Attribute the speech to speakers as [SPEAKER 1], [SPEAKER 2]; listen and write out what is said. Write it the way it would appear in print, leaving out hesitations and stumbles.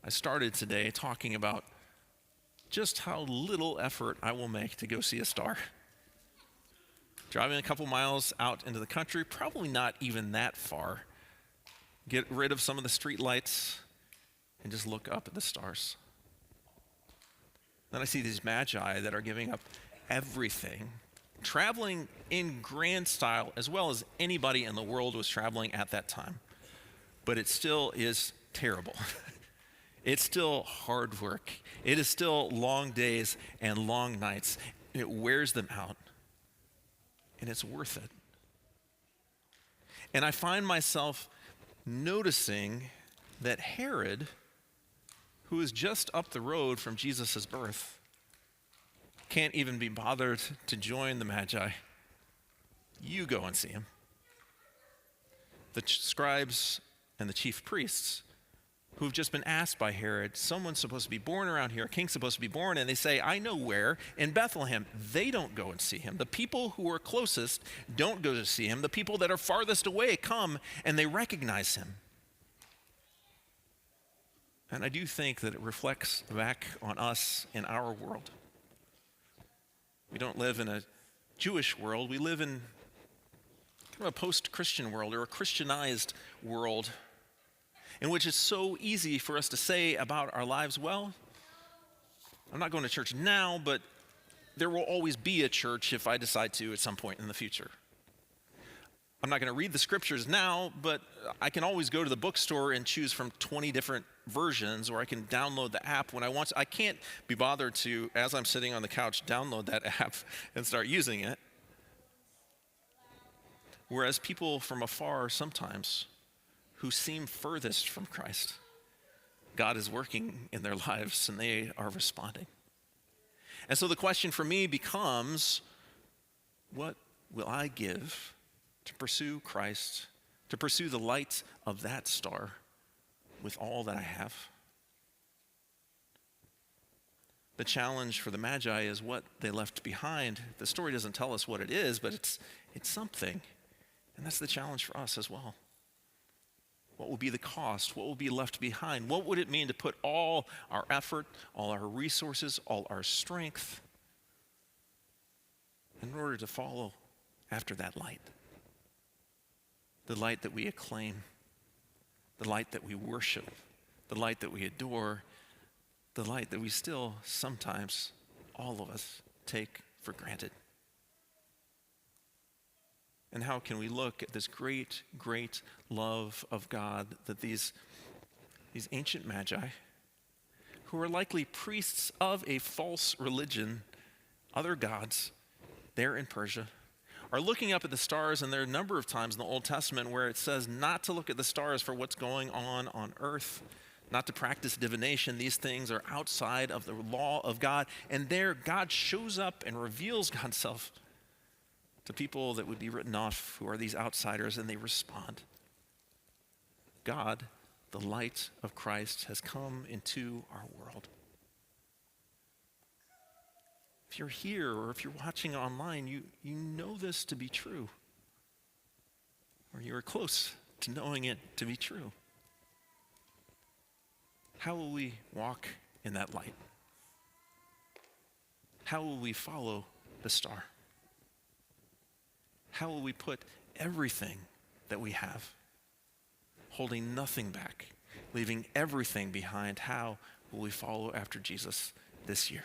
[SPEAKER 1] I started today talking about just how little effort I will make to go see a star. Driving a couple miles out into the country, probably not even that far. Get rid of some of the street lights and just look up at the stars. Then I see these magi that are giving up everything, traveling in grand style as well as anybody in the world was traveling at that time. But it still is terrible. It's still hard work. It is still long days and long nights. It wears them out. And it's worth it. And I find myself noticing that Herod, who is just up the road from Jesus' birth, can't even be bothered to join the Magi. You go and see him. The scribes and the chief priests, who've just been asked by Herod, someone's supposed to be born around here, a king's supposed to be born, and they say, I know where, in Bethlehem. They don't go and see him. The people who are closest don't go to see him. The people that are farthest away come and they recognize him. And I do think that it reflects back on us in our world. We don't live in a Jewish world. We live in kind of a post-Christian world or a Christianized world in which it's so easy for us to say about our lives, well, I'm not going to church now, but there will always be a church if I decide to at some point in the future. I'm not going to read the scriptures now, but I can always go to the bookstore and choose from 20 different versions, or I can download the app when I want to. I can't be bothered to, as I'm sitting on the couch, download that app and start using it. Whereas people from afar sometimes, who seem furthest from Christ, God is working in their lives and they are responding. And so the question for me becomes, what will I give to pursue Christ, to pursue the light of that star with all that I have? The challenge for the Magi is what they left behind. The story doesn't tell us what it is, but it's something. And that's the challenge for us as well. What will be the cost? What will be left behind? What would it mean to put all our effort, all our resources, all our strength in order to follow after that light? The light that we acclaim, the light that we worship, the light that we adore, the light that we still sometimes, all of us, take for granted. And how can we look at this great, great love of God that these ancient magi, who are likely priests of a false religion, other gods, there in Persia, are looking up at the stars, and there are a number of times in the Old Testament where it says not to look at the stars for what's going on earth, not to practice divination. These things are outside of the law of God. And there, God shows up and reveals God's self to people that would be written off, who are these outsiders, and they respond. God, the light of Christ, has come into our world. If you're here or if you're watching online, you know this to be true, or you are close to knowing it to be true. How will we walk in that light? How will we follow the star? How will we put everything that we have, holding nothing back, leaving everything behind? How will we follow after Jesus this year?